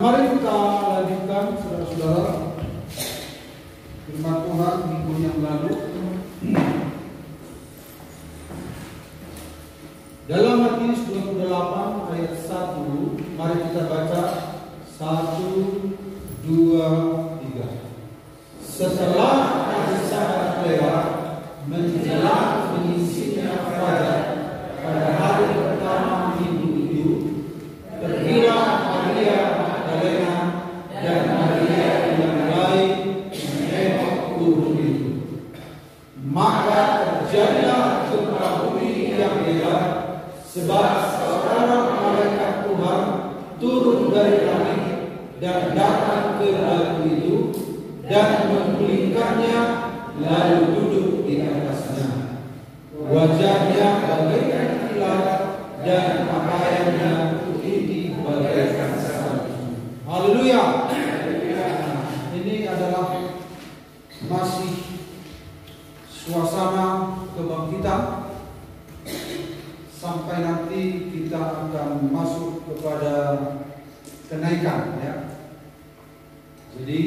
Mari kita lanjutkan saudara-saudara firman Tuhan minggu yang lalu. Dalam Matius 28 ayat 1, mari kita baca 1, 2, 3. Setelah hari Sabat lewat, menjelang menyisipnya fajar pada hari pertama minggu itu, pergilah Maria Magdalena dan Maria yang lain menengok turun itu. Maka terjadilah gempa bumi yang hebat, sebab seorang malaikat Tuhan turun dari langit dan datang ke batu itu dan menggulingkannya lalu duduk di atasnya. Wajahnya bagaikan kilat dan pakaiannya putih bagaikan salju. Haleluya. Ini adalah masih suasana kebangkitan sampai nanti kita akan masuk kepada kenaikan, ya. Jadi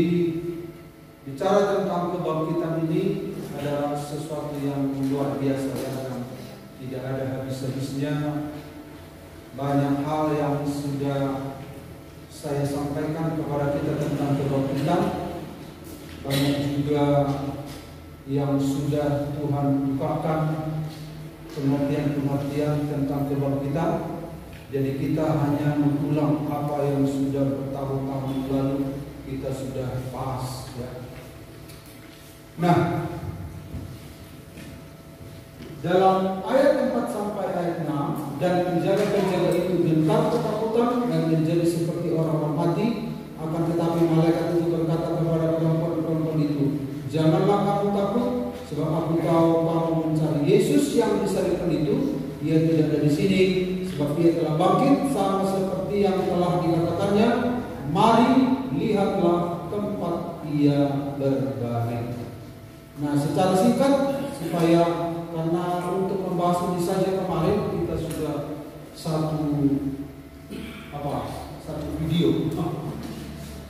bicara tentang kebangkitan ini adalah sesuatu yang luar biasa, ya, yang tidak ada habis-habisnya. Banyak hal yang sudah saya sampaikan kepada kita tentang kebangkitan. Banyak juga yang sudah Tuhan bukakan pengertian-pengertian tentang kebangkitan. Jadi kita hanya mengulang apa yang sudah bertahun-tahun lalu kita sudah bahas, ya. Nah, dalam ayat 4 sampai ayat 6, dan penjaga-penjaga itu gentar ketakutan dan menjadi seperti orang-orang mati. Akan tetapi malaikat itu berkata kepada perempuan-perempuan itu, janganlah kamu takut, sebab aku tahu kamu mencari Yesus yang disalibkan itu. Dia tidak ada di sini, sebab dia telah bangkit sama seperti yang telah dikatakannya. Mari lihatlah tempat ia berbaring. Nah, secara singkat, supaya karena untuk membahas ini saja kemarin kita sudah satu video,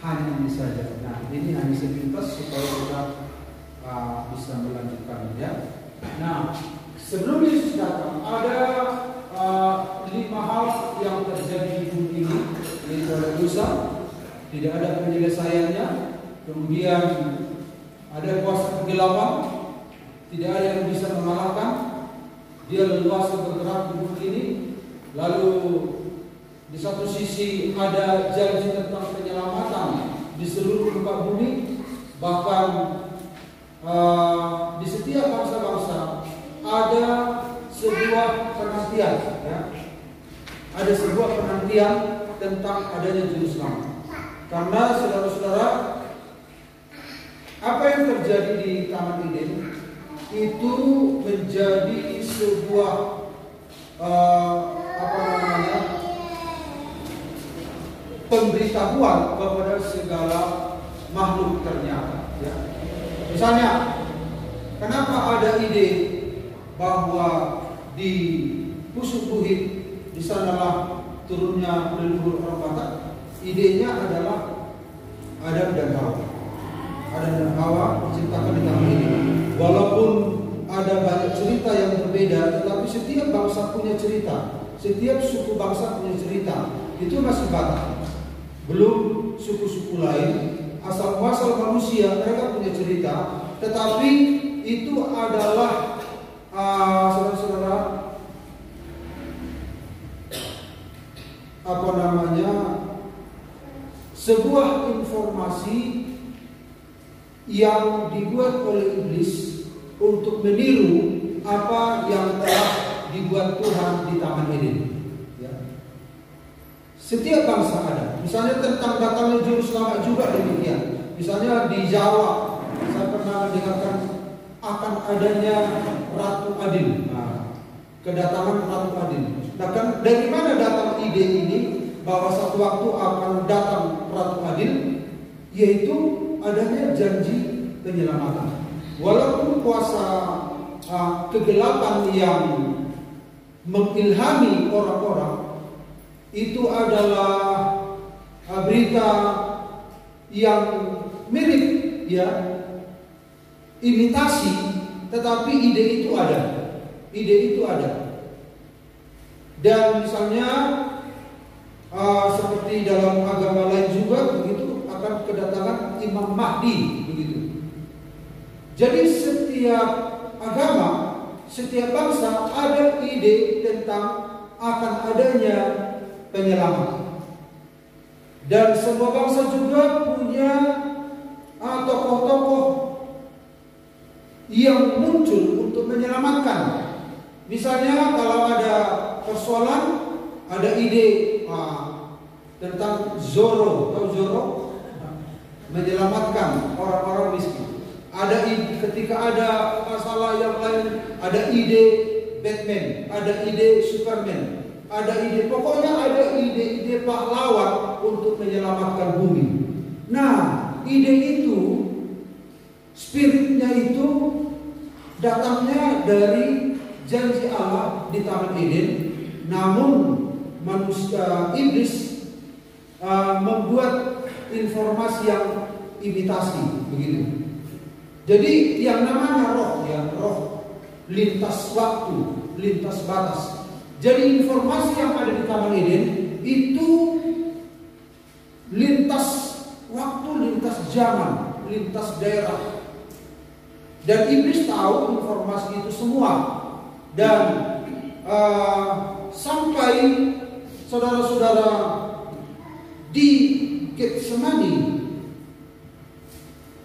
hanya ini saja. Nah, ini hanya sepintas supaya kita bisa melanjutkan, ya. Nah, sebelum Yesus datang, ada 5 hal yang terjadi di bumi ini, yaitu ada dosa, tidak ada penyelesaiannya, kemudian ada kuasa kegelapan, tidak ada yang bisa mengalahkan. Dia leluasa bergerak di bumi ini. Lalu di satu sisi ada janji tentang penyelamatan di seluruh muka bumi, bahkan di setiap bangsa-bangsa ada sebuah penantian, ya. Ada sebuah penantian tentang adanya juru selamat. Karena saudara-saudara, apa yang terjadi di Taman Eden itu menjadi sebuah pemberitahuan kepada segala makhluk ternyata, ya. Misalnya, kenapa ada ide bahwa di Pusuk Buhit di sanalah turunnya leluhur orang Batak? Idenya adalah Adam dan Hawa. Adam dan Hawa diciptakan di taman ini. Walaupun ada banyak cerita yang berbeda, tetapi setiap bangsa punya cerita, setiap suku bangsa punya cerita. Itu masih Batak, belum suku-suku lain. Asal-muasal manusia mereka punya cerita, tetapi itu adalah saudara-saudara, sebuah informasi yang dibuat oleh iblis untuk meniru apa yang telah dibuat Tuhan di Taman Eden, ya. Setiap bangsa ada. Misalnya tentang datangnya juru selamat juga demikian. Misalnya di Jawa, saya pernah dengarkan akan adanya Ratu Adil. Nah, kedatangan Ratu Adil. Nah, kan dari mana datang ide ini bahwa satu waktu akan datang Ratu Adil? Yaitu adanya janji penyelamatan. Walaupun kuasa kegelapan yang mengilhami orang-orang itu adalah berita yang mirip, ya, imitasi, tetapi ide itu ada. Dan misalnya seperti dalam agama lain juga begitu, akan kedatangan Imam Mahdi begitu. Jadi setiap agama, setiap bangsa ada ide tentang akan adanya penyelamat. Dan semua bangsa juga punya tokoh-tokoh yang muncul untuk menyelamatkan. Misalnya kalau ada persoalan, ada ide tentang Zorro, tahu Zorro? Menyelamatkan orang-orang miskin. Ada ide, ketika ada masalah yang lain, ada ide Batman, ada ide Superman, ada ide, pokoknya ada ide-ide pahlawan untuk menyelamatkan bumi. Nah, ide itu, spiritnya itu datangnya dari janji Allah di Taman Eden, namun manusia iblis membuat informasi yang imitasi begitu. Jadi yang namanya roh, ya, roh lintas waktu, lintas batas. Jadi informasi yang ada di Taman Eden itu lintas waktu, lintas zaman, lintas daerah. Dan iblis tahu informasi itu semua. Dan sampai saudara-saudara di Getsemani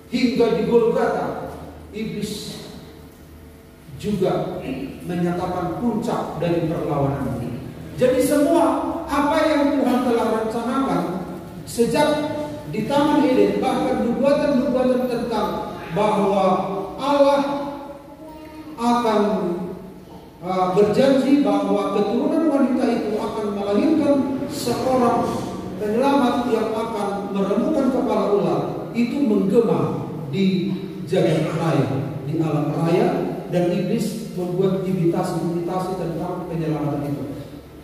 hingga di Golgota, iblis juga menyatakan puncak dari perlawanan ini. Jadi semua apa yang Tuhan telah rencanakan sejak di Taman Eden, bahkan nubuatan-nubuatan tentang bahwa Allah akan berjanji bahwa keturunan wanita itu akan melahirkan seorang penyelamat yang akan meremukkan kepala ular, itu menggema di jagat raya, di alam raya, dan iblis membuat imitasi tentang penyelamatan itu.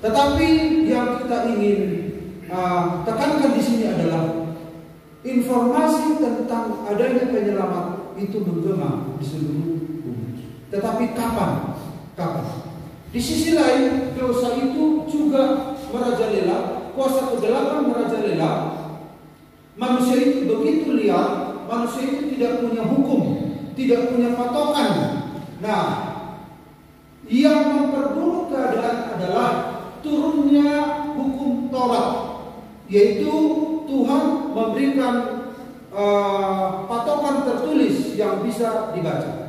Tetapi yang kita ingin tekankan di sini adalah informasi tentang adanya penyelamat itu menggema di seluruh bumi. Tetapi kapan? Di sisi lain, dosa itu juga merajalela, kuasa kegelapan merajalela. Manusia itu begitu liar, manusia itu tidak punya hukum, tidak punya patokan. Nah, yang memperburuk keadaan adalah turunnya hukum Taurat, yaitu Tuhan memberikan patokan tertulis yang bisa dibaca.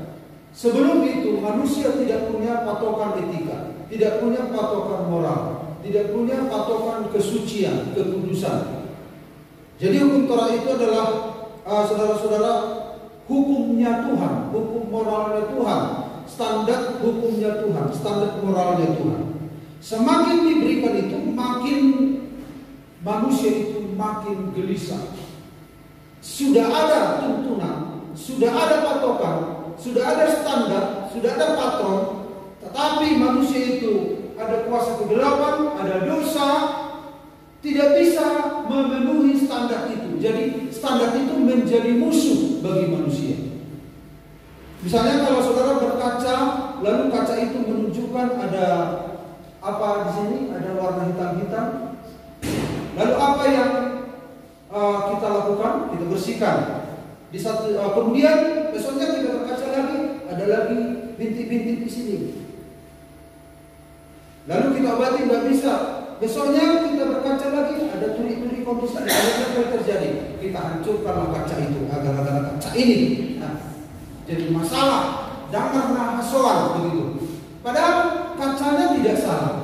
Sebelum itu manusia tidak punya patokan etika, tidak punya patokan moral, tidak punya patokan kesucian, kekudusan. Jadi hukum Taurat itu adalah saudara-saudara, hukumnya Tuhan, hukum moralnya Tuhan, standar hukumnya Tuhan, standar moralnya Tuhan. Semakin diberikan itu, makin manusia itu makin gelisah. Sudah ada tuntunan, sudah ada patokan, sudah ada standar, sudah ada patron, tetapi manusia itu ada kuasa kegelapan, ada dosa, tidak bisa memenuhi standar itu. Jadi standar itu menjadi musuh bagi manusia. Misalnya kalau saudara berkaca, lalu kaca itu menunjukkan ada apa di sini, ada warna hitam-hitam. Lalu apa yang kita lakukan? Kita bersihkan. Kemudian besoknya kita berkaca lagi, ada lagi bintik-bintik di sini. Lalu kita obati, nggak bisa. Besoknya kita berkaca lagi, ada turi-turi kondisi. Apa yang terjadi? Kita hancurkanlah kaca itu agar kaca ini. Nah, jadi masalah dan karena soal begitu. Padahal kacanya tidak salah,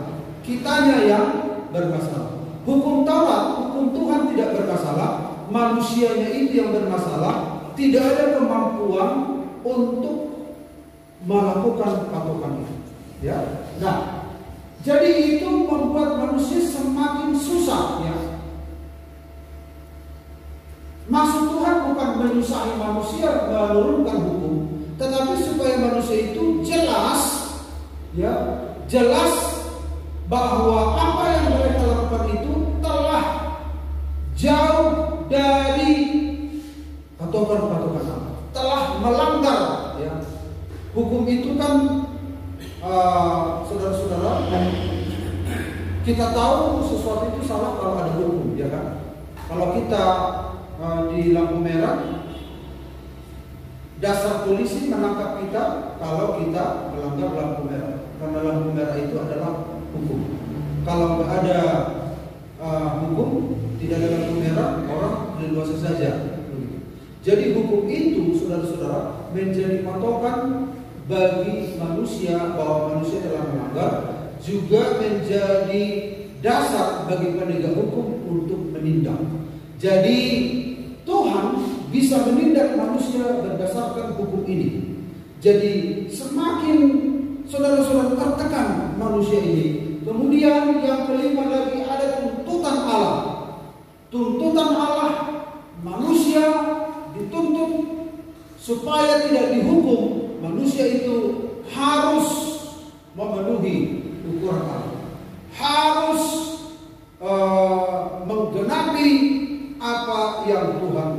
kitanya yang bermasalah. Hukum Taurat, hukum Tuhan tidak bermasalah, manusianya itu yang bermasalah. Tidak ada kemampuan untuk melakukan patokan itu. Ya, nah, jadi itu membuat manusia semakin susah. Ya, maksud Tuhan bukan menyusahi manusia menurunkan hukum, tetapi supaya manusia itu jelas, ya, jelas bahwa apa yang mereka lakukan itu telah jauh dari patokan-patokan Allah, telah melanggar, ya. Hukum itu kan, saudara-saudara, kita tahu sesuatu itu salah kalau ada hukum, ya kan? Kalau kita di lampu merah, dasar polisi menangkap kita kalau kita melanggar lampu merah, karena lampu merah itu adalah hukum. Kalau nggak ada hukum, tidak ada lampu merah, orang leluasa saja. Jadi hukum itu, saudara-saudara, menjadi patokan bagi manusia bahwa manusia telah melanggar, juga menjadi dasar bagi penegak hukum untuk menindak. Jadi Tuhan bisa menindak manusia berdasarkan hukum ini. Jadi semakin saudara-saudara tertekan manusia ini. Kemudian yang kelima lagi ada tuntutan Allah. Tuntutan Allah, manusia dituntut supaya tidak dihukum. Manusia itu harus memenuhi ukuran Allah, harus menggenapi apa yang Tuhan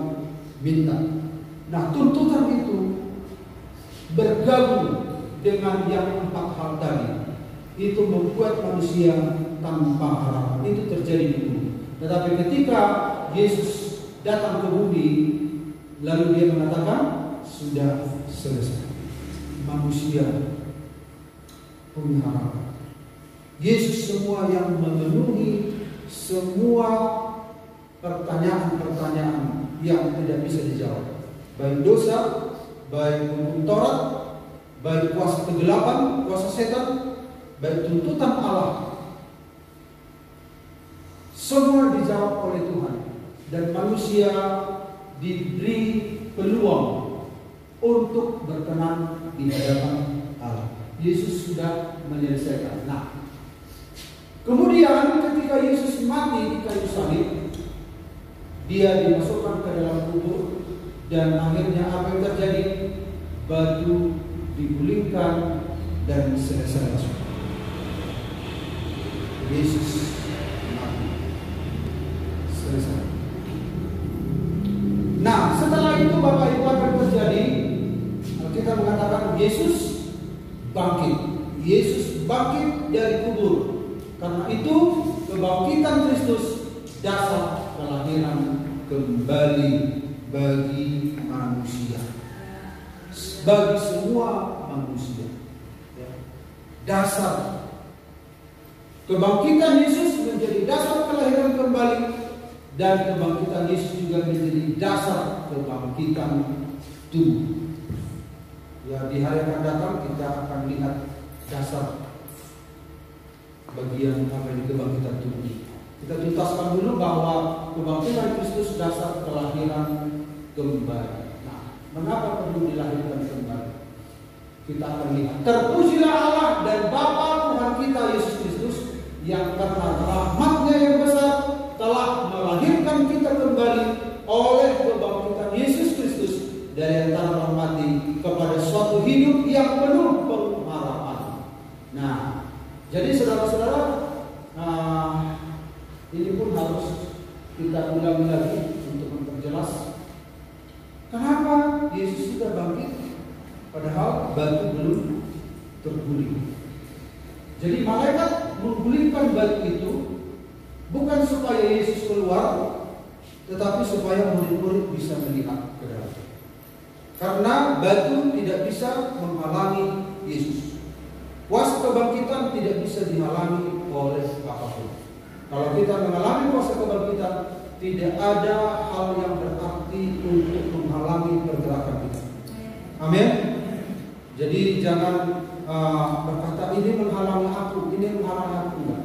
minta. Nah, tuntutan itu bergabung dengan yang 4 hal tadi. Itu membuat manusia tanpa harapan. Itu terjadi di bumi. Tetapi ketika Yesus datang ke bumi, lalu dia mengatakan, sudah selesai. Manusia punya harapan. Yesus semua yang memenuhi semua pertanyaan-pertanyaan yang tidak bisa dijawab. Baik dosa, baik hukum Taurat, baik kuasa kegelapan, kuasa setan, baik tuntutan Allah. Semua dijawab oleh Tuhan. Dan manusia diberi peluang untuk berkenan di hadapan Allah. Yesus sudah menyelesaikan. Nah, kemudian ketika Yesus mati di kayu salib, dia dimasukkan ke dalam kubur, dan akhirnya apa yang terjadi? Batu digulingkan dan selesai. Yesus mati, selesai. Nah, setelah itu Bapak Ibu akan terjadi, kita mengatakan Yesus bangkit. Yesus bangkit dari kubur. Karena itu kebangkitan Kristus dasar kelahiran kembali bagi manusia, bagi semua manusia. Dasar kebangkitan Yesus menjadi dasar kelahiran kembali, dan kebangkitan Yesus juga menjadi dasar kebangkitan tubuh. Ya, di hari yang akan datang kita akan lihat dasar bagian apa yang kebangkitan tubuh. Kita tuntaskan dulu bahwa kebangkitan Kristus dasar kelahiran kembali. Nah, mengapa perlu dilahirkan kembali? Kita akan lihat. Terpujilah Allah dan Bapa Tuhan kita Yesus Kristus, yang karena rahmat-Nya yang besar telah melahirkan kita kembali oleh kebangkitan Yesus Kristus dari antara orang mati kepada suatu hidup yang penuh pengharapan. Nah, jadi saudara-saudara, ini pun harus kita ulangi lagi untuk memperjelas kenapa Yesus sudah bangkit padahal batu belum terguling. Jadi malaikat menggulingkan batu itu bukan supaya Yesus keluar, tetapi supaya murid-murid bisa melihat ke dalam. Karena batu tidak bisa menghalangi Yesus. Kuasa kebangkitan tidak bisa dihalangi oleh apapun. Kalau kita mengalami kuasa kebangkitan, tidak ada hal yang berarti untuk menghalangi pergerakan kita. Amin. Jadi jangan berkata ini menghalangi aku, ini menghalangi aku. Enggak.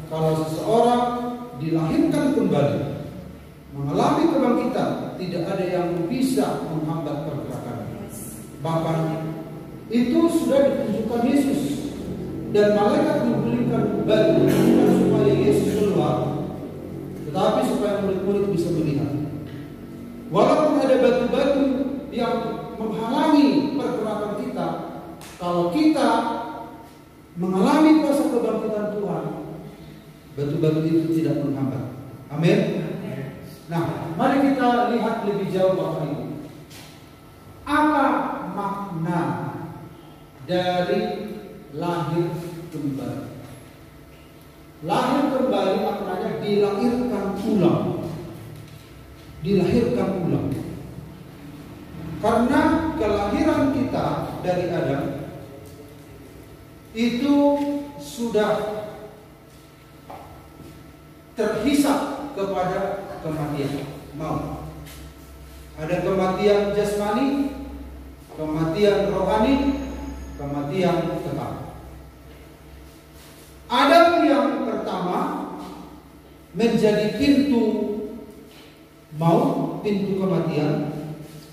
Kalau seseorang dilahirkan kembali, mengalami kebangkitan, tidak ada yang bisa menghambat pergerakan. Bahkan itu sudah ditunjukkan Yesus, dan malaikat menggulingkan batu bukan supaya Yesus keluar, tetapi supaya murid-murid bisa melihat. Walaupun ada batu-batu yang menghalangi pergerakan kita, kalau kita mengalami kuasa kebangkitan Tuhan, batu-batu itu tidak menghambat. Amin. kita lihat lebih jauh Bapak Ibu. Apa makna dari lahir kembali? Lahir kembali maknanya dilahirkan ulang. Dilahirkan ulang. Karena kelahiran kita dari Adam itu sudah terhisap kepada kematian, maut. Ada kematian jasmani, kematian rohani, kematian kekal. Adam yang pertama menjadi pintu maut, pintu kematian.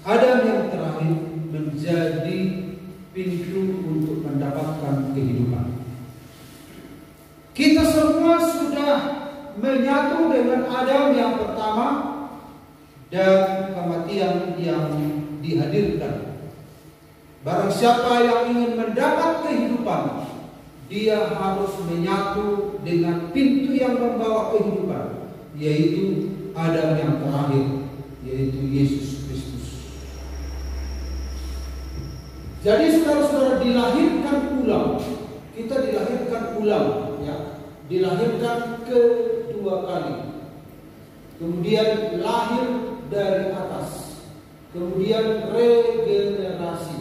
Adam yang terakhir menjadi pintu untuk mendapatkan kehidupan. Kita semua sudah menyatu dengan Adam yang pertama dan kematian yang dihadirkan. Barang siapa yang ingin mendapat kehidupan, dia harus menyatu dengan pintu yang membawa kehidupan, yaitu Adam yang terakhir, yaitu Yesus Kristus. Jadi saudara-saudara, dilahirkan ulang. Kita dilahirkan ulang, ya. Dilahirkan kedua kali. Kemudian lahir dari atas. Kemudian regenerasi.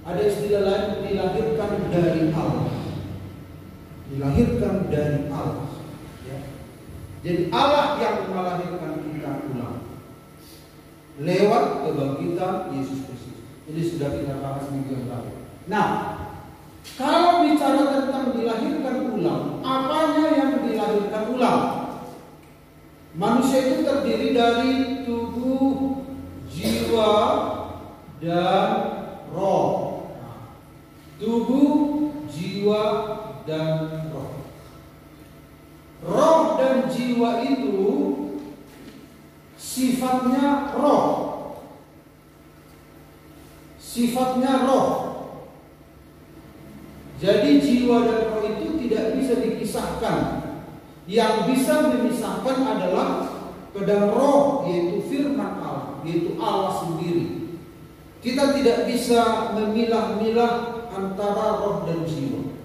Ada istilah lain, dilahirkan dari Allah. Dilahirkan dari Allah, ya. Jadi Allah yang melahirkan kita ulang lewat kebangkitan Yesus Kristus. Ini sudah kita bahas minggu yang lalu. Nah, kalau bicara tentang dilahirkan ulang, apanya yang dilahirkan ulang? Manusia itu terdiri dari tubuh, jiwa, dan roh. Tubuh, jiwa, dan roh. Roh dan jiwa itu sifatnya roh. Sifatnya roh. Jadi jiwa dan roh itu tidak bisa dipisahkan. Yang bisa memisahkan adalah pedang roh, yaitu firman Allah, yaitu Allah sendiri. Kita tidak bisa memilah-milah antara roh dan jiwa.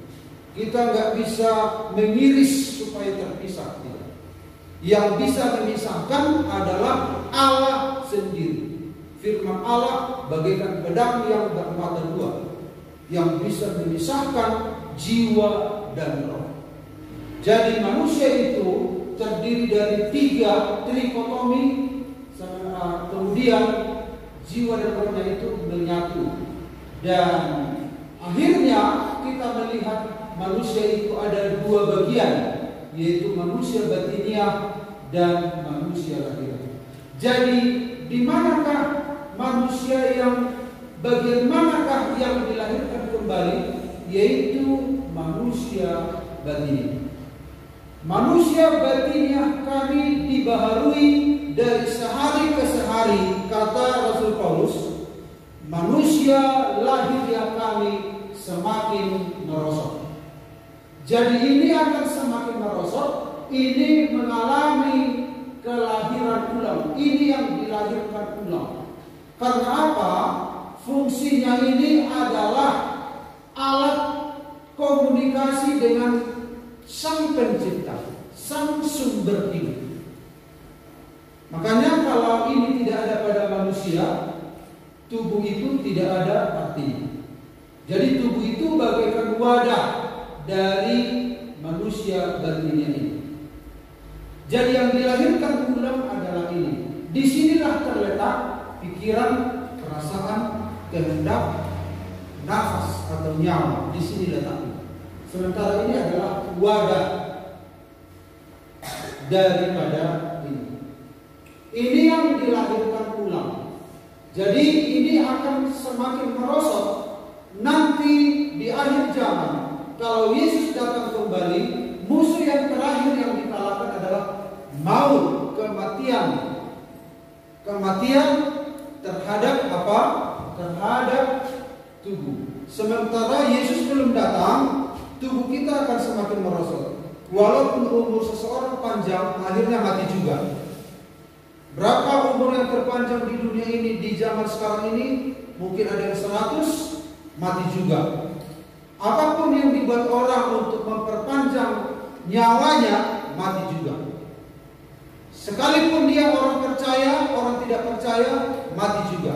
Kita nggak bisa mengiris supaya terpisah. Yang bisa memisahkan adalah Allah sendiri. Firman Allah bagaikan pedang yang bermata dua, yang bisa memisahkan jiwa dan roh. Jadi manusia itu terdiri dari tiga trikotomi, kemudian jiwa dan rohnya itu menyatu. Dan akhirnya kita melihat manusia itu ada dua bagian, yaitu manusia batiniah dan manusia lahiriah. Jadi di manakah manusia bagian manakah yang dilahirkan kembali? Yaitu manusia batiniah. Manusia batiniah kami dibaharui dari sehari ke sehari, kata Rasul Paulus. Manusia lahiriah kami semakin merosot. Jadi ini akan semakin merosot. Ini mengalami kelahiran ulang. Ini yang dilahirkan ulang. Karena apa? Fungsinya ini adalah alat komunikasi dengan Sang Pencipta, Sang Sumber hidup. Makanya kalau ini tidak ada pada manusia, tubuh itu tidak ada artinya. Jadi tubuh itu bagaikan wadah dari manusia batinnya ini. Jadi yang dilahirkan ulang adalah ini. Disinilah terletak pikiran, perasaan, kehendak, nafas atau nyawa. Di sini letaknya. Sementara ini adalah wadah daripada ini. Ini yang dilahirkan ulang. Jadi ini akan semakin merosot nanti di akhir zaman. Kalau Yesus datang kembali, musuh yang terakhir yang dikalahkan adalah maut, kematian. Kematian terhadap apa? Terhadap tubuh. Sementara Yesus belum datang, tubuh kita akan semakin merosot. Walaupun umur seseorang panjang, akhirnya mati juga. Berapa umur yang terpanjang di dunia ini di zaman sekarang ini? Mungkin ada yang 100, mati juga. Apapun yang dibuat orang untuk memperpanjang nyawanya, mati juga. Sekalipun dia orang percaya, orang tidak percaya, mati juga.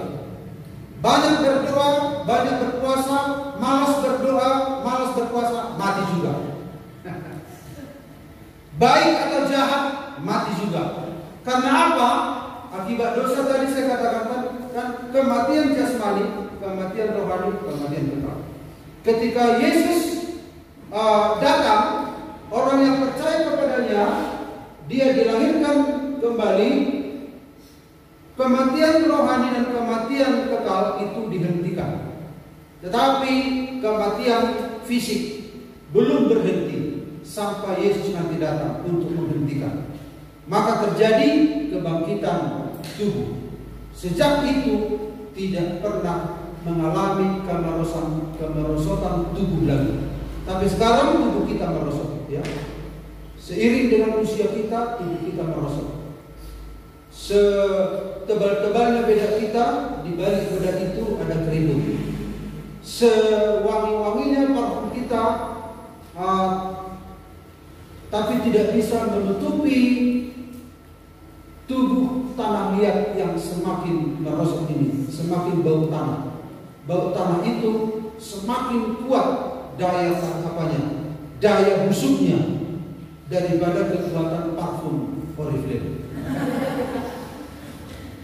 Banyak berdoa, banyak berpuasa, malas berdoa, malas berpuasa, mati juga. Baik atau jahat, mati juga. Karena apa? Akibat dosa tadi saya katakan kan, kematian jasmani, kematian rohani, kematian kekal. Ketika Yesus datang, orang yang percaya kepadanya, dia dilahirkan kembali. Kematian rohani dan kematian kekal itu dihentikan. Tetapi kematian fisik belum berhenti sampai Yesus nanti datang untuk menghentikan. Maka terjadi kebangkitan tubuh. Sejak itu tidak pernah mengalami kemerosotan tubuh lagi. Tapi sekarang tubuh kita merosot, ya. Seiring dengan usia kita, tubuh kita merosot. Setebal-tebalnya beda kita, di balik beda itu ada keriput. Sewangi-wanginya parfum kita, tapi tidak bisa menutupi tubuh tanah liat yang semakin merosot ini, semakin bau tanah. Bau tanah itu semakin kuat daya tangkapannya, daya busuknya daripada kekuatan parfum Oriflame.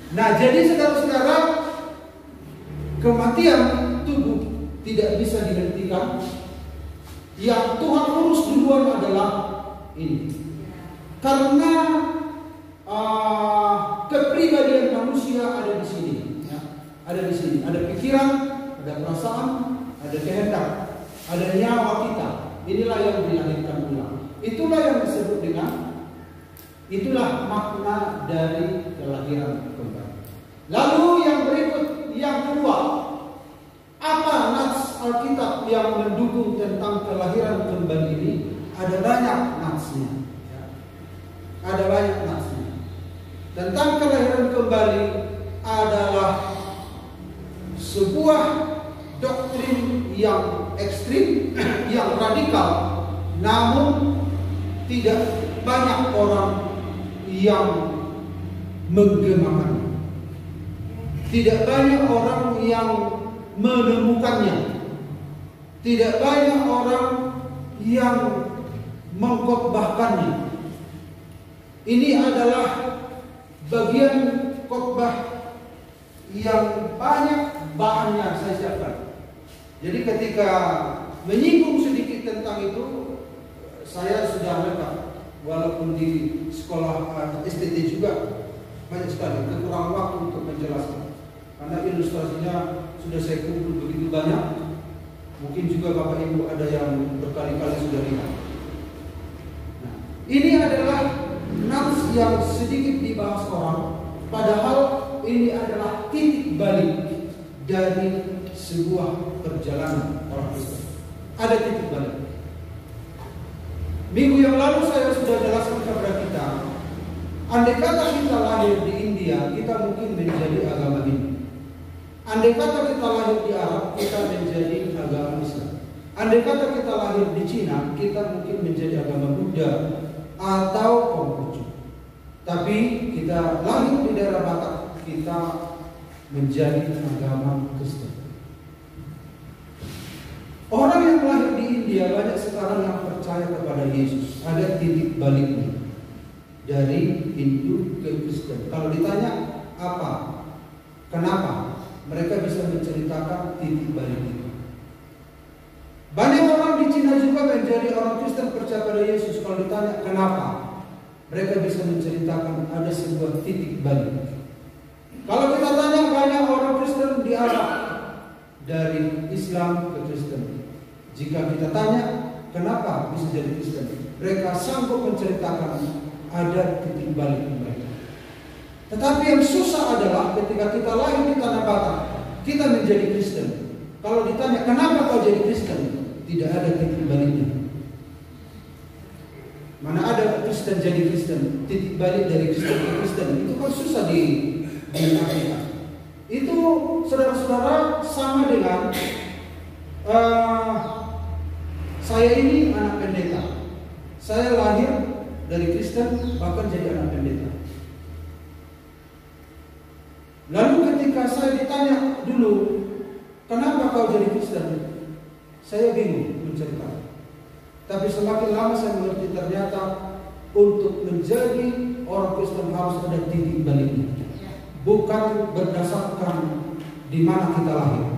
Nah, jadi saudara-saudara, kematian tubuh tidak bisa dihentikan. Yang Tuhan urus duluan adalah ini. Karena kepribadian manusia ada di sini, ya. Ada di sini. Ada pikiran, ada perasaan, ada kehendak, ada nyawa kita. Inilah yang dilahirkan ulang. Itulah yang disebut dengan, itulah makna dari kelahiran kembali. Lalu yang berikut, yang kedua, apa nats Alkitab yang mendukung tentang kelahiran kembali ini? Ada banyak natsnya, ya. Ada banyak natsnya. Tentang kelahiran kembali adalah sebuah doktrin yang ekstrim, yang radikal, namun tidak banyak orang yang menggemakannya. Tidak banyak orang yang menemukannya. Tidak banyak orang yang mengkhotbahkannya. Ini adalah bagian khotbah yang banyak bahannya saya siapkan. Jadi ketika menyinggung sedikit tentang itu, saya sudah lengkap. Walaupun di sekolah STT juga banyak sekali, kekurangan waktu untuk menjelaskan. Karena ilustrasinya sudah saya kumpul begitu banyak. Mungkin juga Bapak Ibu ada yang berkali-kali sudah lihat. Nah, ini adalah nats yang sedikit dibahas orang, padahal ini adalah titik balik dari sebuah perjalanan orang Kristen. Ada titik balik. Minggu yang lalu saya sudah jelaskan kepada kita, andai kata kita lahir di India, kita mungkin menjadi agama Hindu. Andai kata kita lahir di Arab, kita menjadi agama Islam. Andai kata kita lahir di Cina, kita mungkin menjadi agama Buddha atau Konghucu. Tapi kita lahir di daerah Batak, kita menjadi agama Kristen. Orang yang lahir di India banyak sekarang yang percaya kepada Yesus. Ada titik baliknya dari Hindu ke Kristen. Kalau ditanya apa, kenapa, mereka bisa menceritakan titik balik itu. Banyak orang di Cina juga menjadi orang Kristen percaya pada Yesus. Kalau ditanya kenapa, mereka bisa menceritakan ada sebuah titik balik. Kalau kita tanya banyak orang Kristen di Arab, dari Islam ke Kristen. Jika kita tanya kenapa bisa jadi Kristen, mereka sanggup menceritakan ada titik balik mereka. Tetapi yang susah adalah ketika kita lahir di tanah Batak, kita menjadi Kristen. Kalau ditanya kenapa kau jadi Kristen, tidak ada titik baliknya. Mana ada Kristen Kristen jadi Kristen, titik balik dari Kristen ke Kristen, itu kan susah diartikan. Itu saudara-saudara sama dengan saya ini anak pendeta. Saya lahir dari Kristen bahkan jadi anak pendeta. Lalu ketika saya ditanya dulu, kenapa kau jadi Kristen? Saya bingung menceritakan. Tapi semakin lama saya mengerti ternyata untuk menjadi orang Kristen harus ada titik baliknya. Bukan berdasarkan di mana kita lahir.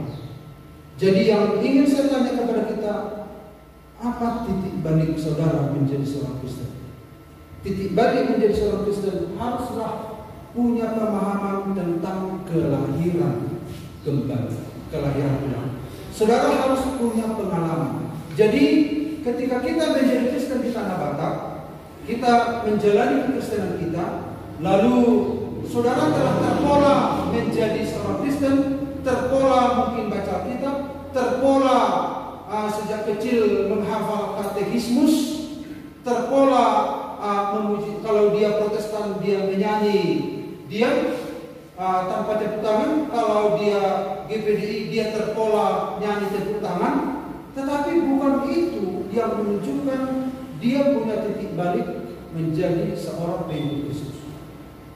Jadi yang ingin saya tanya kepada kita, apa titik balik saudara menjadi seorang Kristen? Titik balik menjadi seorang Kristen haruslah punya pemahaman tentang kelahiran kembali, kelahiran ulang. Saudara harus punya pengalaman. Jadi ketika kita menjadi Kristen di tanah Batak, kita menjalani kekristenan kita, lalu saudara telah terpola menjadi seorang Kristen, terpola mungkin baca Alkitab, terpola sejak kecil menghafal katekismus, terpola memuji. Kalau dia Protestan dia menyanyi, dia tanpa tepuk tangan. Kalau dia GPDI dia terpola nyanyi tepuk tangan. Tetapi bukan itu yang menunjukkan dia punya titik balik menjadi seorang pengikut Yesus.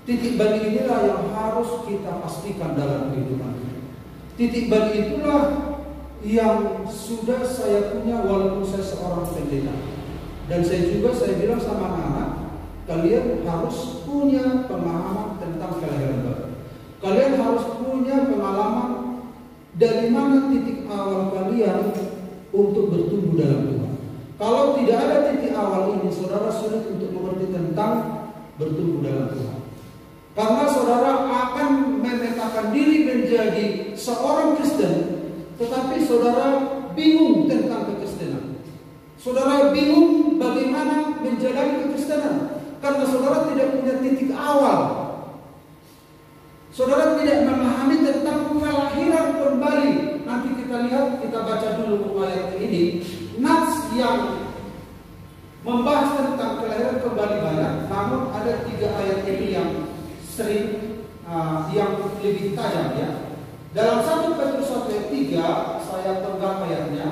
Titik balik inilah yang harus kita pastikan dalam kehidupan kita. Titik balik itulah yang sudah saya punya walaupun saya seorang pendeta. Dan saya bilang sama anak-anak, kalian harus punya pemahaman tentang kelahiran baru. Kalian harus punya pengalaman dari mana titik awal kalian untuk bertumbuh dalam Tuhan. Kalau tidak ada titik awal ini, saudara sulit untuk mengerti tentang bertumbuh dalam Tuhan. Karena saudara akan memetakan diri menjadi seorang Kristen, tetapi saudara bingung tentang kekristenan. Saudara bingung bagaimana menjalani kekristenan karena saudara tidak punya titik awal. Saudara tidak memahami tentang kelahiran kembali. Nanti kita lihat, kita baca dulu ayat ini. Nats yang membahas tentang kelahiran kembali banyak, namun ada 3 ayat ini yang sering, yang lebih tajam ya. Dalam 1 Petrus 1 ayat 3, saya pegang ayatnya,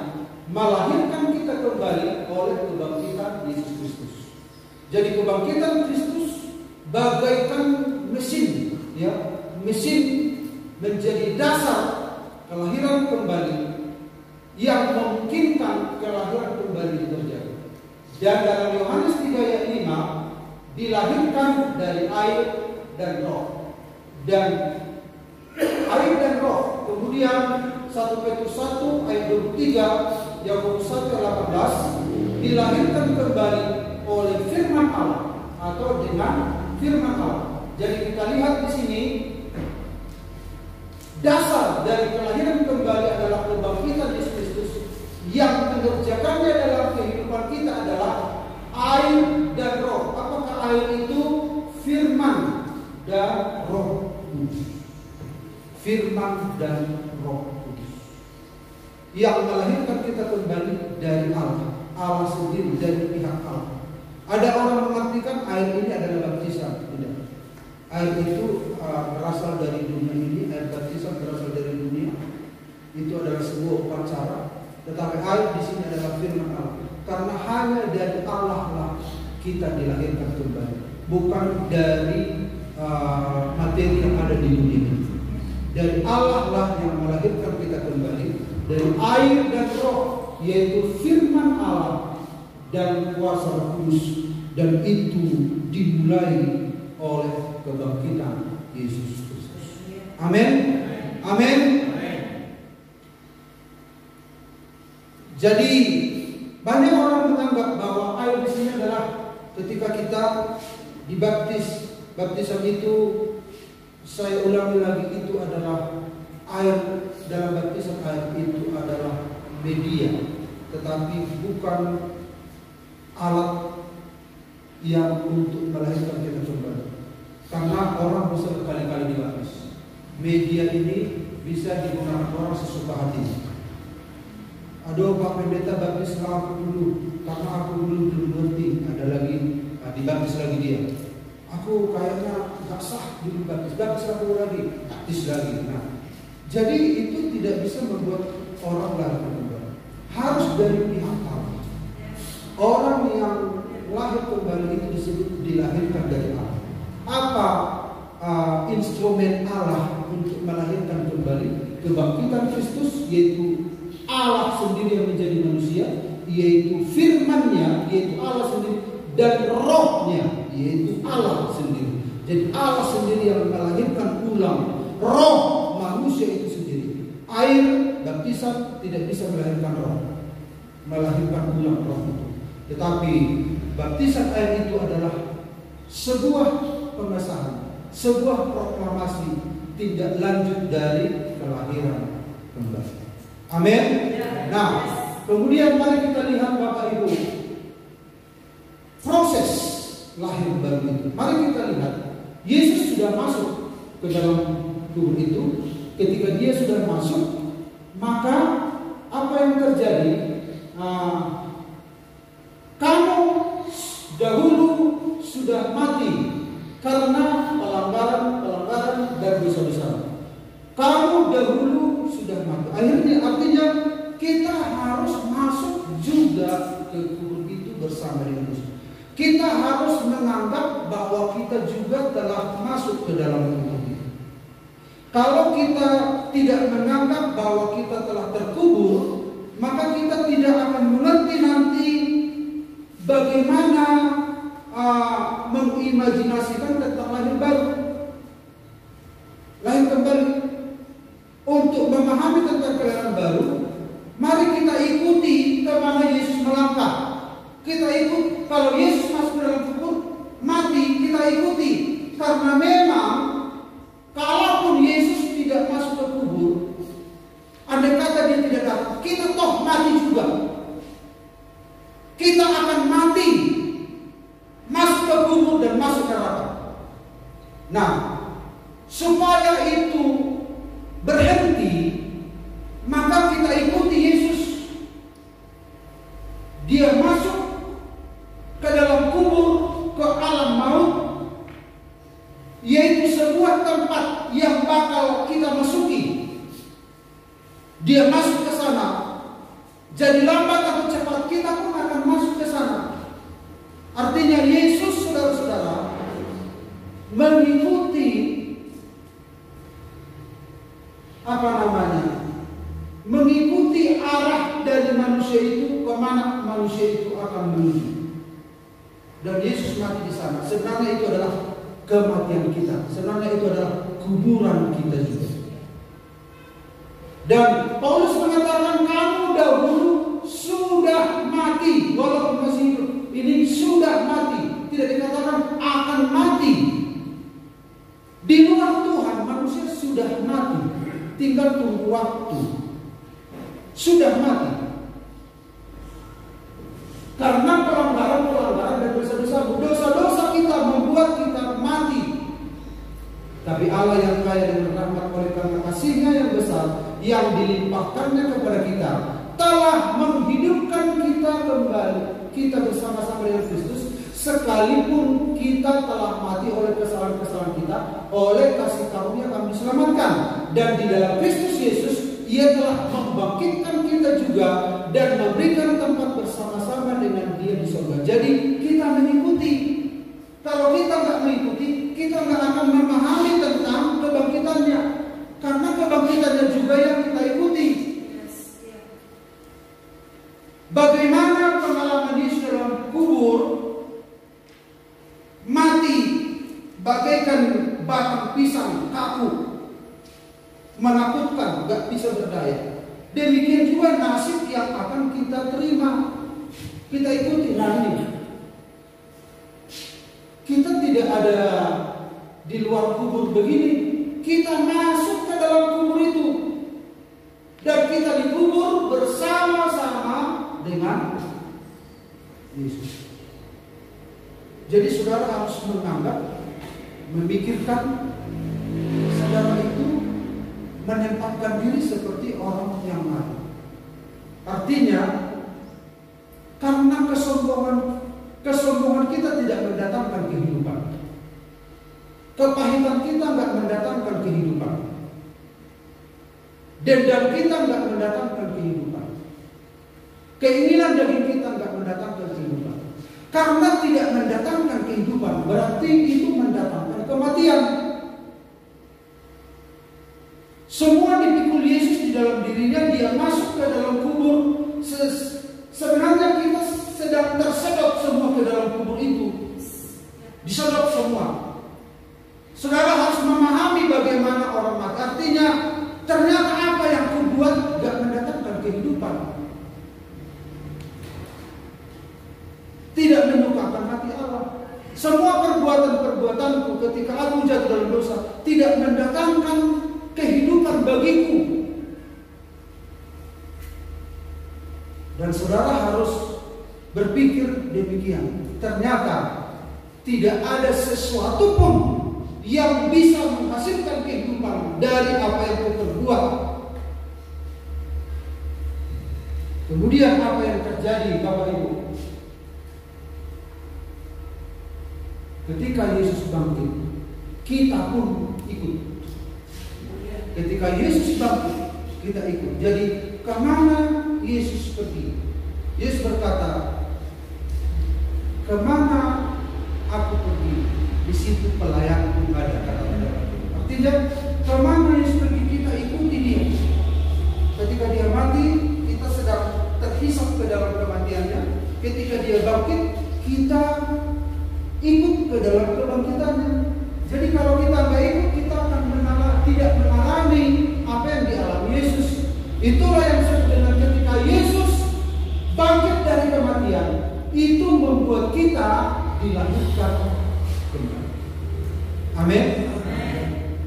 melahirkan kita kembali oleh kebangkitan Yesus Kristus. Jadi kebangkitan Kristus bagaikan mesin, ya, mesin menjadi dasar kelahiran kembali yang memungkinkan kelahiran kembali terjadi. Dan dalam Yohanes 3 ayat 5 dilahirkan dari air dan roh. Dan air dan roh. Kemudian 1 Petrus 1 ayat 23, Yakobus 1 ayat 18 dilahirkan kembali oleh firman Allah atau dengan firman Allah. Jadi kita lihat di sini dasar dari kelahiran kembali adalah kebangkitan Yesus Kristus yang mengerjakannya dalam kehidupan kita adalah air dan roh. Apakah air itu? Firman dan roh kudus. Firman dan roh kudus yang melahirkan kita kembali dari Allah. Allah sendiri, dari pihak Allah. Ada orang mengartikan air ini adalah baptisan. Tidak. Air itu berasal dari dunia ini, air baptisan berasal dari dunia. Itu adalah sebuah upacara. Tetapi air di sini adalah firman Allah. Karena hanya dari Allah lah kita dilahirkan kembali, bukan dari materi yang ada di dunia ini. Dari Allah lah yang melahirkan kita kembali, dari air dan roh, yaitu firman Allah dan kuasa kudus, dan itu dimulai oleh kebangkitan Yesus Kristus. Amin. Amin. Jadi banyak orang menganggap bahwa air di sini adalah ketika kita dibaptis. Baptisan itu, saya ulangi lagi, itu adalah air. Dalam baptisan air itu adalah media, tetapi bukan alat yang untuk melahirkan kita kembali. Karena orang bisa berkali-kali dibaptis. Media ini bisa digunakan orang sesuka hati. Aduh Pak Pendeta baptis aku dulu, karena aku belum ngerti. Ada lagi dibaptis lagi dia. Aku kayaknya gak sah dibaptis, baptis aku lagi, baptis lagi. Nah, jadi itu tidak bisa membuat orang lahir kembali. Harus dari pihak Allah. Orang yang lahir kembali itu disebut dilahirkan dari Allah. Apa instrumen Allah untuk melahirkan kembali? Kebangkitan Kristus, yaitu Allah sendiri yang menjadi manusia, yaitu firman-Nya, yaitu Allah sendiri, dan rohnya, yaitu Allah sendiri. Jadi Allah sendiri yang melahirkan ulang roh manusia itu sendiri. Air baptisan tidak bisa melahirkan roh, melahirkan ulang roh itu. Tetapi baptisan air itu adalah sebuah pengesahan, sebuah proklamasi tindak lanjut dari kelahiran kembali. Amin. Nah, kemudian mari kita lihat Bapak Ibu proses lahir baru itu. Mari kita lihat Yesus sudah masuk ke dalam tubuh itu. Ketika dia sudah masuk, maka apa yang terjadi? Kamu dahulu sudah mati karena pelanggaran dan dosa-dosa. Kamu dahulu sudah mati. Artinya kita harus masuk juga ke kubur itu bersama dengan Yesus. Kita harus menganggap bahwa kita juga telah masuk ke dalam kubur itu. Kalau kita tidak menganggap bahwa kita telah terkubur, maka kita tidak akan mengerti nanti bagaimana mengimajinasikan tentang lahir baru, lahir kembali. Untuk memahami tentang kelahiran baru, mari kita ikuti kemana Yesus melangkah. Kita ikut, kalau Yesus masuk dalam kubur, mati, kita ikuti. Karena memang kalaupun Yesus tidak masuk ke kubur, andai kata dia tidak datang, kita toh mati juga. Kita akan mati, masuk ke kubur dan masuk ke neraka. Nah, supaya itu berhenti, maka kita ikuti Yesus. Dia masuk ke dalam kubur, ke alam maut, yaitu sebuah tempat yang bakal kita masuki. Dia masuk ke sana. Jadi lambat atau cepat kita pun akan masuk ke sana. Artinya Yesus, saudara-saudara, mengikuti mengikuti arah dari manusia itu kemana manusia itu akan menuju. Dan Yesus mati di sana. Sebenarnya itu adalah kematian kita. Sebenarnya itu adalah kuburan kita juga. Dan Paulus mengatakan kamu dahulu sudah mati, walaupun masih hidup. Ini sudah mati. Tidak dikatakan akan mati. Di luar Tuhan manusia sudah mati. Tinggal tunggu waktu. Sudah mati. Karena pelanggaran dan dosa-dosa kita membuat kita mati. Tapi Allah yang kaya dengan rahmat oleh karena kasih-Nya yang besar yang dilimpahkannya kepada kita telah menghidupkan kita kembali. Kita bersama-sama dengan Kristus, sekalipun kita telah mati oleh kesalahan-kesalahan kita, oleh kasih karunia kami diselamatkan. Dan di dalam Kristus Yesus, Ia telah membangkitkan kita juga dan memberikan tempat bersama-sama dengan Dia di surga. Jadi kita mengikuti. Kalau kita nggak mengikuti, kita nggak akan memahami tentang kebangkitannya. Karena kebangkitannya juga yang kita ikuti. Bagaimana pengalaman Yesus dalam kubur, mati bagaikan batang pisang kaku, menakutkan, gak bisa berdaya. Demikian juga nasib yang akan kita terima, kita ikuti. Nah ini, kita tidak ada di luar kubur begini. Kita masuk ke dalam kubur itu, dan kita dikubur bersama-sama dengan Yesus. Jadi saudara harus menganggap, memikirkan saudara itu menempatkan diri seperti orang yang mati. Artinya karena kesombongan Kesombongan kita tidak mendatangkan kehidupan. Kepahitan kita nggak mendatangkan kehidupan. Dendam kita nggak mendatangkan kehidupan. Keinginan daging kita nggak mendatangkan kehidupan. Karena tidak mendatangkan kehidupan, berarti itu mendatangkan kematian. Semua dipikul Yesus di dalam dirinya, dia masuk ke dalam kubur. Sebenarnya kita sedang tersedot semua ke dalam kubur itu. Disedot semua. Saudara harus memahami bagaimana orang mati. Artinya, ternyata apa yang kubuat gak mendatangkan kehidupan. Tidak menyukakan hati Allah. Semua perbuatan-perbuatanku ketika aku jatuh dalam dosa tidak mendatangkan kehidupan bagiku. Dan saudara harus berpikir demikian. Ternyata tidak ada sesuatu pun yang bisa menghasilkan kehidupan dari apa yang kau perbuat. Kemudian apa yang terjadi, Bapak Ibu? Ketika Yesus bangkit, kita pun ikut. Ketika Yesus bangkit, kita ikut. Jadi kemana Yesus pergi? Yesus berkata, kemana aku pergi, di situ pelayanku ada. Artinya, kemana Yesus pergi, kita ikuti dia. Ketika dia mati, kita sedang terhisap ke dalam kematiannya. Ketika dia bangkit, kita ikut ke dalam kebangkitannya. Jadi kalau kita nggak ikut, kita akan tidak mengalami apa yang dialami Yesus. Itulah yang disebut dengan ketika Yesus bangkit dari kematian, itu membuat kita dilahirkan kembali. Amin.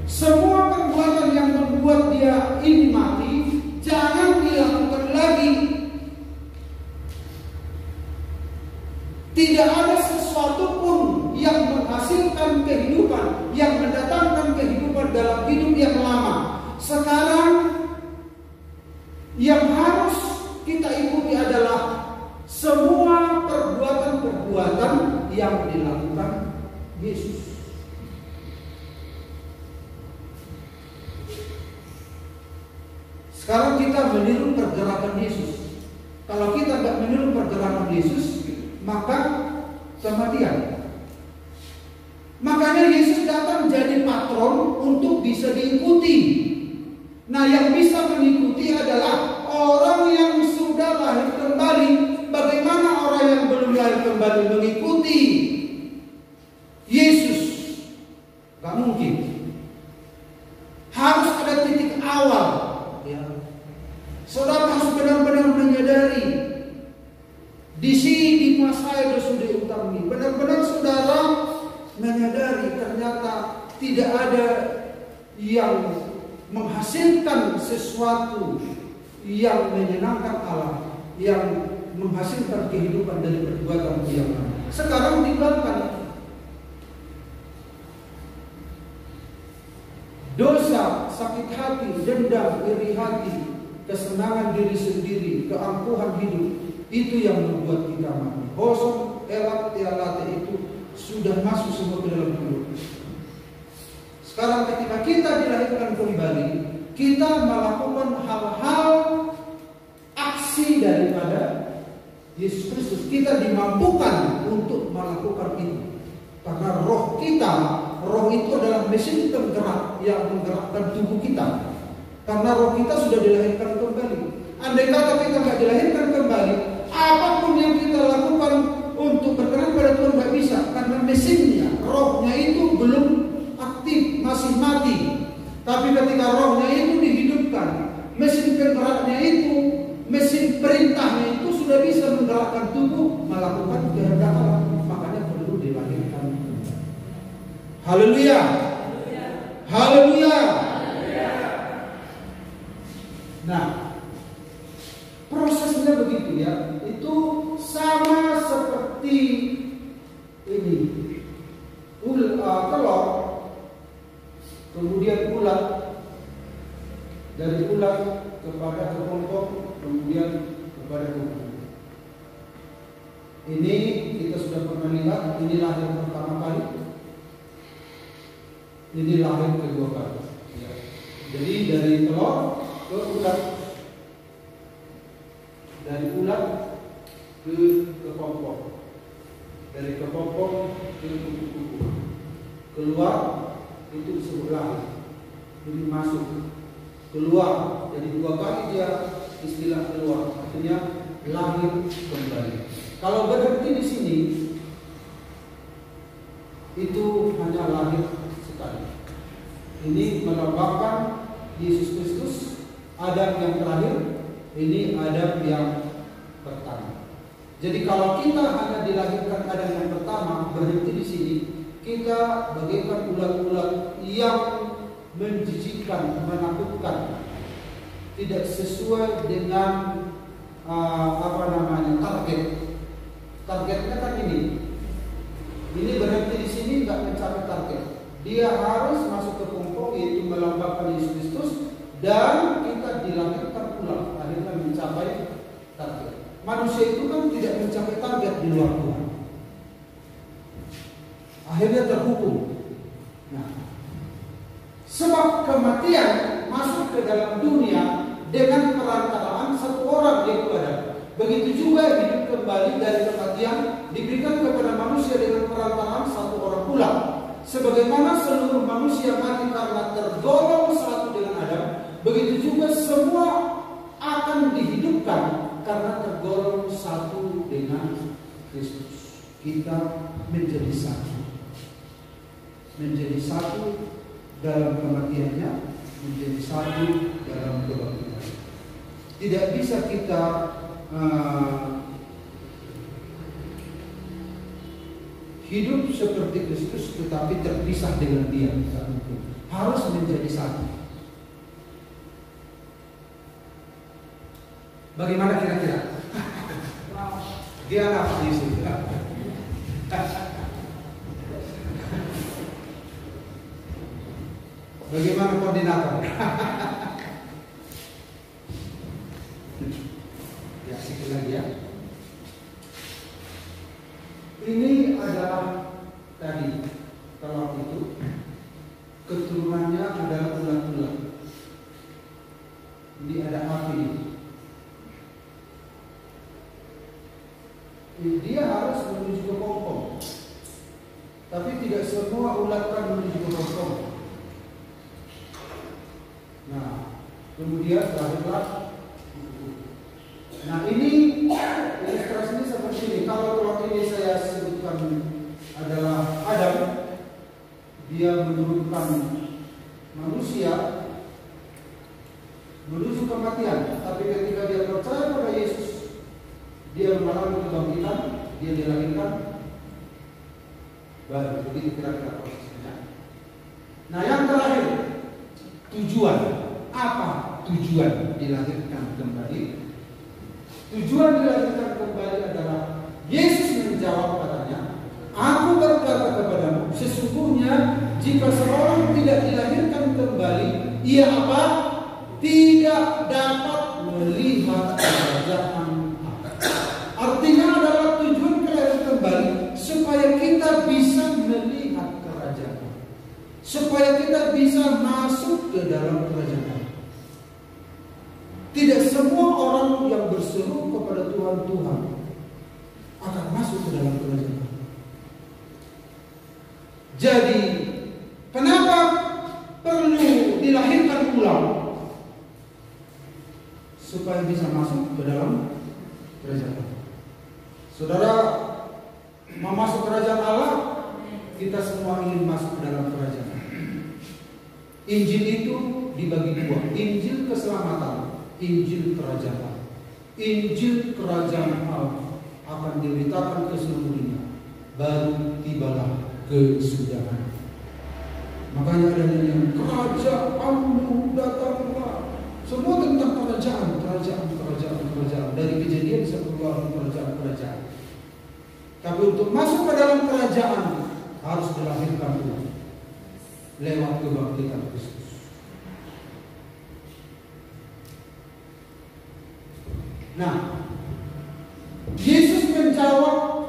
Semua perbuatan yang membuat dia ini mati, jangan dilakukan lagi. Tidak ada sesuatu pun yang menghasilkan kehidupan, yang mendatangkan kehidupan dalam hidup yang lama. Sekarang yang harus kita ikuti adalah semua perbuatan-perbuatan yang dilakukan Yesus. Sekarang kita meniru pergerakan Yesus. Kalau kita tidak meniru pergerakan Yesus, maka kematian. Makanya Yesus datang jadi patron untuk bisa diikuti. Nah, yang bisa mengikuti adalah orang yang sudah lahir kembali. Bagaimana orang yang belum lahir kembali mengikuti Yesus? Gak mungkin. Harus ada titik awal. Ya. Saudara harus benar-benar menyadari di sini di masa itu sudah utami. Benar-benar saudara menyadari ternyata tidak ada yang menghasilkan sesuatu yang menyenangkan Allah, yang menghasilkan kehidupan dari perbuatan yang lain. Sekarang tinggalkan dosa, sakit hati, dendam, iri hati, kesenangan diri sendiri, keangkuhan hidup. Itu yang membuat kita mati. Bosan, elak, tialate itu sudah masuk semua ke dalam hidup. Sekarang ketika kita dilahirkan kembali, kita melakukan hal-hal aksi daripada Yesus Kristus. Kita dimampukan untuk melakukan itu. Karena roh kita, roh itu adalah mesin penggerak yang menggerakkan tubuh kita. Karena roh kita sudah dilahirkan kembali. Andai kata kita nggak dilahirkan kembali, apapun yang kita lakukan untuk berkenan pada Tuhan nggak bisa. Karena mesinnya, rohnya itu belum aktif, masih mati. Tapi ketika rohnya itu dihidupkan, mesin penggeraknya itu, mesin perintahnya itu sudah bisa menggerakkan tubuh melakukan kehendak Allah. Makanya perlu dilahirkan. Haleluya. Haleluya. Nah, prosesnya begitu ya. Itu sama seperti ini. Telur, kemudian ulat, dari ulat kepada kepompong, kemudian kepada kuku. Ini kita sudah pernah lihat, ini lahir pertama kali, ini lahir kedua kali. Ya. Jadi dari telur ke ulat, dari ulat ke kepompong, dari kepompong ke kuku-kuku, keluar itu disebut lahir. Ini masuk, keluar, jadi dua kali dia istilah keluar, artinya lahir kembali. Kalau berhenti di sini, itu hanya lahir sekali. Ini melambangkan Yesus Kristus, Adam yang terakhir, ini Adam yang pertama. Jadi kalau kita hanya dilahirkan Adam yang pertama, berhenti di sini, kita bagaikan ulat-ulat yang menjijikkan, menakutkan, tidak sesuai dengan target. Targetnya kan ini berhenti di sini nggak mencapai target. Dia harus masuk ke pompong, yaitu melambangkan Yesus Kristus, dan kita dilahirkan ulang, akhirnya mencapai target. Manusia itu kan tidak mencapai target di luar Tuhan, akhirnya terhukum. Nah, sebab kematian masuk ke dalam dunia dengan perantaraan satu orang, yaitu Adam. Begitu juga hidup kembali dari kematian diberikan kepada manusia dengan perantaraan satu orang pula. Sebagaimana seluruh manusia mati karena tergolong satu dengan Adam, begitu juga semua akan dihidupkan karena tergolong satu dengan Kristus. Kita menjadi satu. Menjadi satu dalam kematiannya, menjadi satu dalam kebangkitannya. Tidak bisa kita hidup seperti Kristus tetapi terpisah dengan Dia. Harus menjadi satu. Bagaimana kira-kira? Dia apa Yesus? Bagaimana koordinator? Ya, sedikit lagi ya. Ini adalah tadi telur itu, keturunannya adalah ulat-ulat. Ini ada api. Dia harus menuju ke pompong, tapi tidak semua ulat kan menuju ke pompong. Nah, kemudian lahirlah. Nah, ini ilustrasinya seperti ini. Kalau telur ini saya sebutkan adalah Adam, dia menurunkan manusia menuju kematian. Tapi ketika dia percaya pada Yesus, dia mengalami kebangkitan, dia dilahirkan baru. Begitu kira-kira prosesnya. Nah, yang terakhir, tujuan. Apa tujuan dilahirkan kembali? Tujuan dilahirkan kembali adalah Yesus menjawab katanya, "Aku berkata kepadamu, sesungguhnya jika seorang tidak dilahirkan kembali, ia apa? Tidak dapat melihat kerajaan Allah." Artinya adalah tujuan kelahiran kembali supaya kita bisa melihat kerajaan, supaya kita bisa masuk ke dalam kerajaan Allah. Tidak semua orang yang berseru kepada Tuhan akan masuk ke dalam kerajaan Allah. Jadi, kenapa perlu dilahirkan ulang? Supaya bisa masuk ke dalam kerajaan Allah. Saudara, mau masuk kerajaan Allah, kita semua ingin masuk ke dalam kerajaan Allah. Injil itu dibagi dua, Injil keselamatan, Injil kerajaan Allah. Injil kerajaan Allah akan diberitakan ke seluruh dunia, baru tibalah kesudahan. Makanya ada yang kerajaanmu datanglah. Semua tentang kerajaan. Dari Kejadian bisa keluar kerajaan. Tapi untuk masuk ke dalam kerajaan harus dilahirkan dulu lewat kebangkitan Kristus. Nah, Yesus menjawab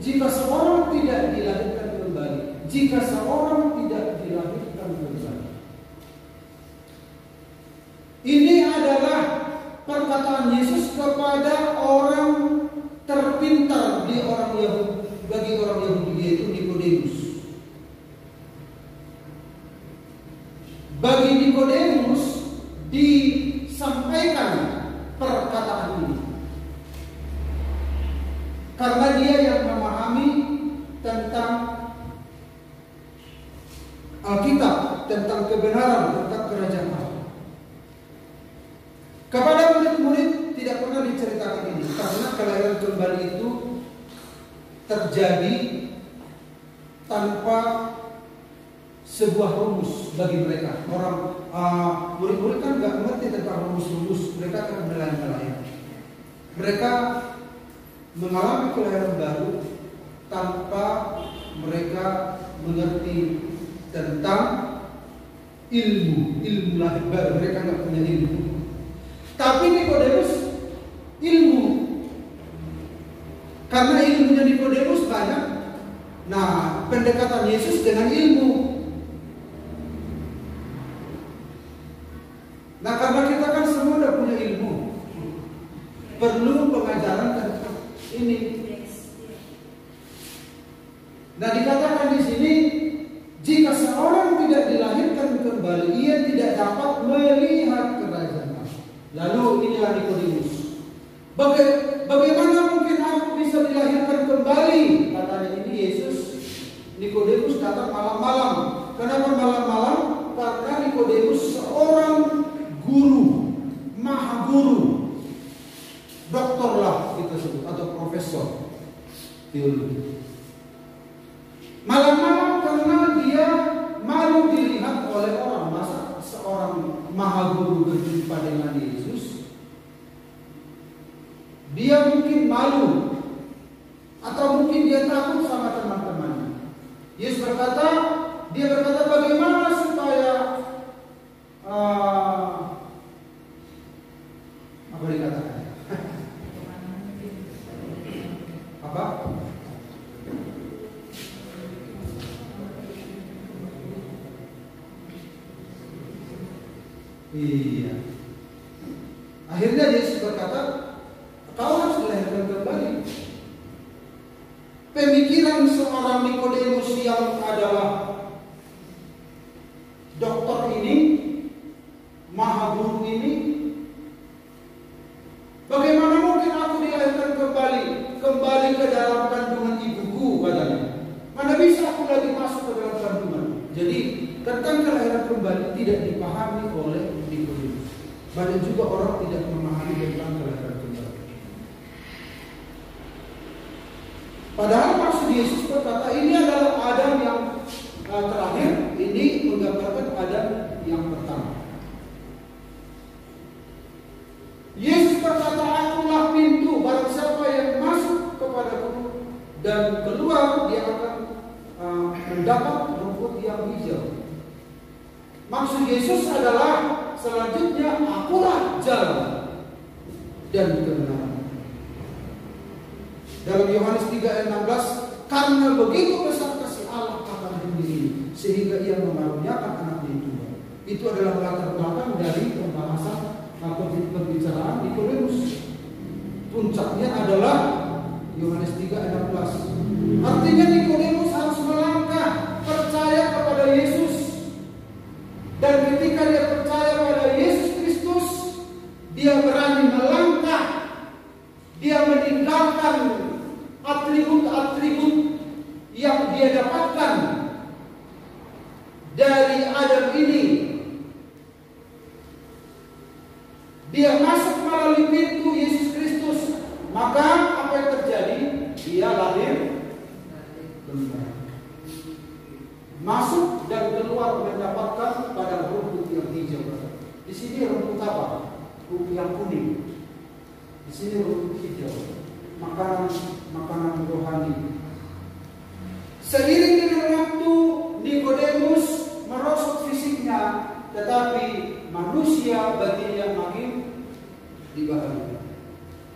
jika seorang tidak dilahirkan kembali, jika seorang tidak dilahirkan kembali. Ini adalah perkataan Yesus kepada orang terpintar di orang Yahudi, bagi orang Yahudi, yaitu Nikodemus. Bagi Nikodemus disampaikan perkataan ini karena dia yang memahami tentang Alkitab, tentang kebenaran, tentang kerajaan Allah. Kepada murid-murid tidak pernah diceritakan ini karena kelahiran kembali itu terjadi tanpa sebuah rumus bagi mereka. Orang murid-murid kan nggak mengerti tentang rumus-rumus, mereka akan melayang-layang. Mereka mengalami kelahiran baru tanpa mereka mengerti tentang ilmu lahir baru. Mereka nggak punya ilmu. Tapi Nikodemus ilmu, karena ilmunya Nikodemus banyak. Nah, pendekatan Yesus dengan ilmu. Nah, karena kita kan semua udah punya ilmu, perlu pengajaran tentang ini. Nah, dikatakan di sini, jika seorang tidak dilahirkan kembali, ia tidak dapat melihat kerajaan Allah. Lalu inilah Nikodemus. Bagaimana mungkin aku bisa dilahirkan kembali? Katanya ini Yesus. Nikodemus datang malam-malam. Kenapa malam-malam? Karena Nikodemus seorang guru, maha guru, doktor lah kita sebut, atau profesor teologi. Malam-malam karena dia malu dilihat oleh orang. Masa seorang maha guru berjumpa dengan Yesus? Dia mungkin malu, atau mungkin dia takut sama teman-temannya. Yesus berkata, dia berkata, bagaimana supaya apa dikatakan? Apa? Iya. Akhirnya Yesus berkata, kau harus dilahirkan kembali. Pemikiran seorang Nikodemus yang adalah dokter ini, maha guru ini, bagaimana mungkin aku dilahirkan kembali ke dalam kandungan ibuku, katanya. Mana bisa aku lagi masuk ke dalam kandungan. Jadi tentang kelahiran kembali tidak dipahami oleh Nikodemus. Banyak juga orang tidak memahami tentang kelahiran kembali. Padahal maksud Yesus berkata ini adalah Adam yang terakhir, ini menggambarkan Adam yang pertama. Yesus berkata, akulah pintu, barang siapa yang masuk kepadaku dan keluar, dia akan mendapat rumput yang hijau. Maksud Yesus adalah selanjutnya, akulah jalan dan kebenaran. Dalam Yohanes 3 ayat 16, karena begitu besar kasih Allah akan dunia ini, sehingga ia mengaruniakan anaknya itu. Itu adalah latar belakang dari pembahasan atau pembicaraan Nikodemus. Puncaknya adalah Yohanes 3 ayat 16. Artinya Nikodemus harus melangkah percaya kepada Yesus. Dan ketika dia percaya pada Yesus Kristus, dia berani melangkah. Dia meninggalkan atribut-atribut yang dia dapatkan dari Adam ini. Dia masuk melalui pintu Yesus Kristus. Maka apa yang terjadi? Dia lahir kembali. Masuk dan keluar mendapatkan pada rumput yang hijau. Di sini rumput apa? Rumput yang kuning. Di sini rumput hijau. Makanan rohani. Seiring dengan waktu Nikodemus merosot fisiknya, tetapi manusia batinnya makin dibaharui.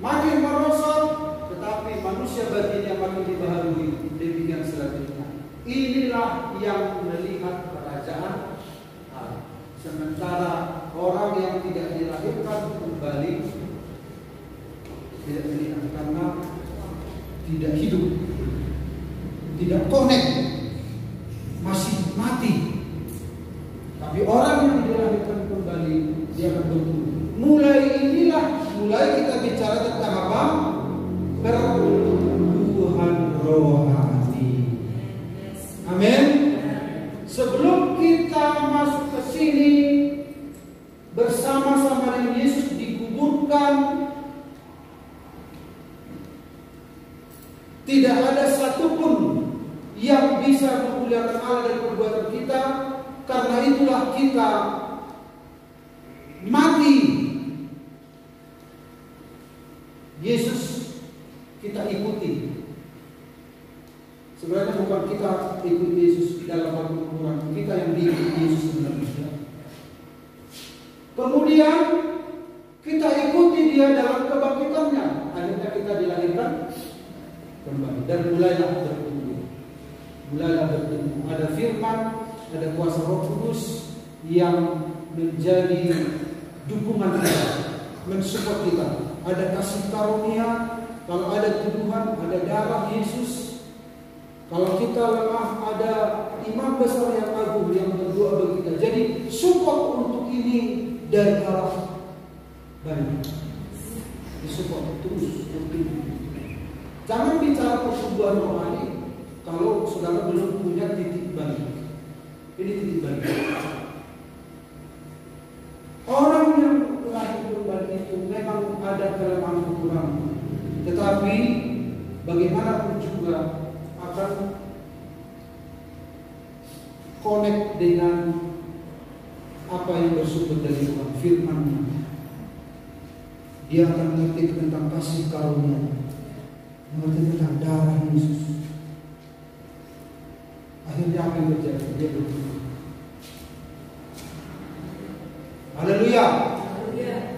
Makin merosot, tetapi manusia batinnya makin dibaharui. Demikian selanjutnya. Inilah yang melihat kerajaan Allah. Sementara orang yang tidak dilahirkan kembali tidak melihat karena tidak hidup, tidak connect, masih mati. Tapi orang yang dilahirkan kembali dia akan bertumbuh. Mulai kita bicara tentang apa? Pertumbuhan rohani. Amin. Sebelum kita masuk ke sini bersama-sama dengan Yesus dikuburkan, tidak ada satupun yang bisa memuliakan Allah dari perbuatan kita. Karena itulah kita mati. Yesus kita ikuti. Sebenarnya bukan kita ikut Yesus dalam hal pengukuran, kita yang diikuti Yesus sebenarnya. Kemudian kita ikuti dia dalam kebangkitannya. Akhirnya kita dilahirkan kembali dan mulailah bertumbuh. Ada firman, ada kuasa Roh Kudus yang menjadi dukungan kita, mensupport kita. Ada kasih karunia, kalau ada tuduhan, ada darah Yesus. Kalau kita lemah, ada imam besar yang agung yang berdoa bagi kita. Jadi support untuk ini dari arah banyak. Disupport terus bertumbuh. Jangan bicara pertumbuhan rohani kalau saudara belum punya titik balik. Ini titik balik. Orang yang lahir kembali itu memang ada kelemahan kekurangan, tetapi bagaimanapun juga akan connect dengan apa yang bersumber dari Tuhan, firman-Nya. Dia akan mengerti tentang kasih karunia, mengerti tentang darah Yesus. Akhirnya apa yang terjadi? Dia bertumbuh. Haleluya.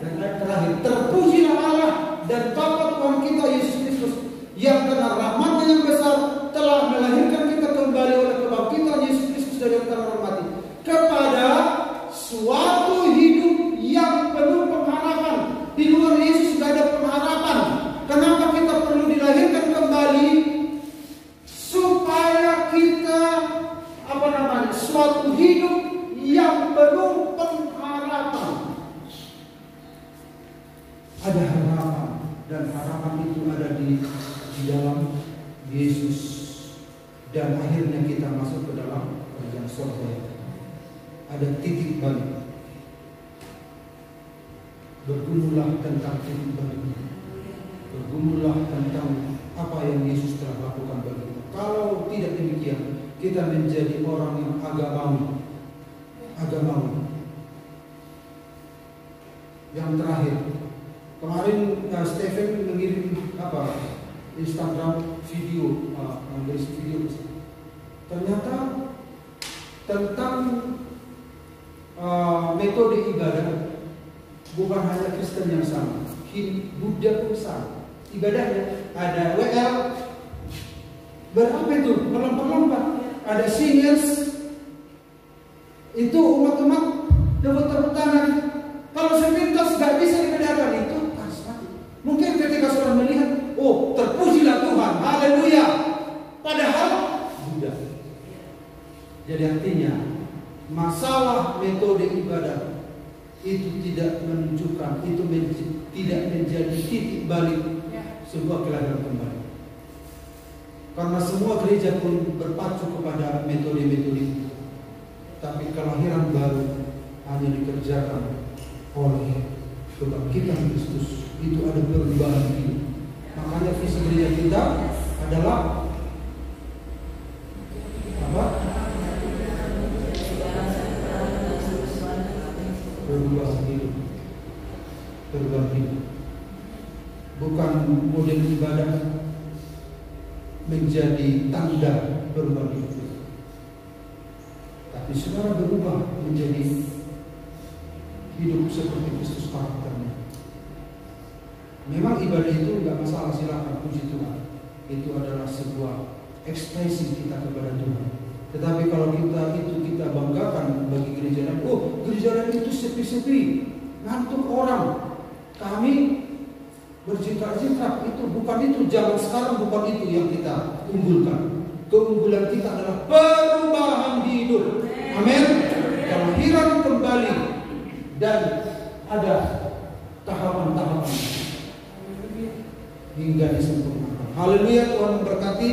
Dan terakhir, terpujilah Allah dan Bapa Tuhan kita Yesus Kristus yang karena rahmat-Nya yang besar telah melahirkan kita kembali oleh kebangkitan Yesus Kristus dari antara orang mati kepada suatu hidup yang penuh pengharapan. Di luar Yesus tidak ada pengharapan. Kenapa kita perlu dilahirkan kembali? Supaya kita suatu hidup yang penuh pengharapan. Ada harapan, dan harapan itu ada di dalam Yesus, dan akhirnya kita masuk ke dalam kerajaan surga. Ada titik balik. Bergumullah tentang titik balik. Bergumullah tentang apa yang Yesus telah lakukan bagi kita. Kalau tidak demikian, kita menjadi orang yang agamawi. Yang terakhir, kemarin Stephen mengirim Instagram video, ternyata tentang metode ibadah. Bukan hanya Kristen yang sama, Buddha pun sama. Ibadahnya ada WL, berapa itu? Melompat-lompat. Ada singers, itu umat-umat tepuk tangan. Kalau sepintas gak bisa dibedakan, itu karismatik. Mungkin ketika saudara melihat, oh terpujilah Tuhan, haleluya. Padahal Buddha. Jadi artinya masalah metode ibadah itu tidak menunjukkan, itu tidak menjadi titik balik sebuah kelahiran kembali. Karena semua gereja pun berpacu kepada metode-metode itu. Tapi kelahiran baru hanya dikerjakan oleh kebangkitan Kristus. Itu ada perubahan hidup. Makanya visi gereja kita adalah apa? Perubahan hidup. Bukan model ibadah menjadi tanda perubahan hidup, tapi saudara berubah menjadi hidup seperti Kristus karakternya. Memang ibadah itu nggak masalah, silakan puji Tuhan. itu adalah sebuah ekspresi kita kepada Tuhan. Tetapi kalau kita banggakan bagi gereja lain, oh gereja lain itu sepi-sepi, ngantuk orang. Kami bercita-cita itu zaman sekarang bukan itu yang kita unggulkan. Keunggulan kita adalah perubahan hidup. Amin. Kelahiran kembali dan ada tahapan-tahapan hingga disempurnakan. Haleluya, Tuhan memberkati.